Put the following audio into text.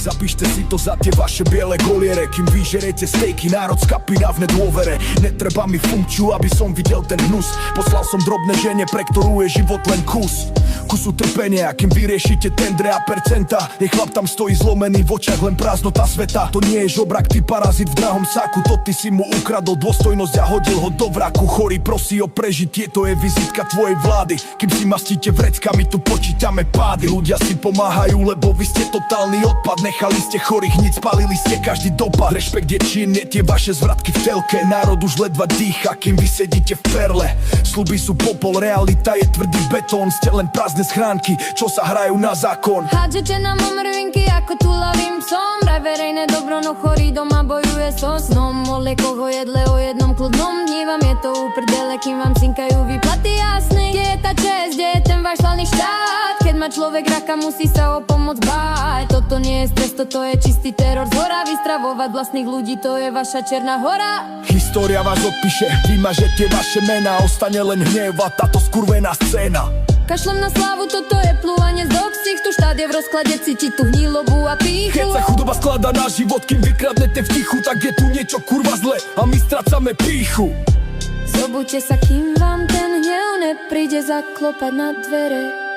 Zapíšte si to za tie vaše biele goliere. Kým vyžerete stejky, národ skapína v nedôvere. Netreba mi funkciu, aby som videl ten hnus. Poslal som drobné žene, pre ktorú je život len kus. Kusu trpenia, kým vyriešite tendre a percenta. Nech chlap tam stojí zlomený, v očiach len prázdnota sveta. To nie je žobrak, ty parazit v drahom saku. To ty si mu ukradol dôstojnosť a hodil ho do vraku. Chorý prosí o prežitie, to je vizitka tvojej vlády. Kým si mastíte vreckami, tu počítame pády. Ľudia si pomáhajú, lebo vy ste totálny odpad. Nechali ste chorých hniť, spalili ste každý dopad. Rešpekt je čin, nie tie vaše zvratky v telke. Národ už ledva dýcha, kým vy sedíte v perle. Sľuby sú popol, realita je tvrdý betón. Ste len prázdne schránky, čo sa hrajú na zákon. Hádžete nám omrvinky ako tulavým psom. Vraj verejné dobro, no chorý doma bojuje so snom. O liekoch, o jedle, o jednom kľudnom dni. Vám je to uprdele, kým vám cinkajú výplaty jasný. Kde je tá česť, kde je ten váš slavný štát? Keď má človek raka, musí sa o pomoc báť. Toto nie je stres, toto je čistý teror zhora. Vystravovať vlastných ľudí, to je vaša černá hora. História vás odpíše, vymažete vaše mená. Ostane len hnev a táto skurvená scéna. Kašlem na slávu, toto je plúvanie z doxich. Tu štát je v rozklade, cíti tu hnilobu a pýchu. Keď sa chudoba skladá na život, kým vykradnete v tichu, tak je tu niečo kurva zle a my strácame pýchu. Zobudte sa, kým vám ten hnev nepríde zaklopať na dvere.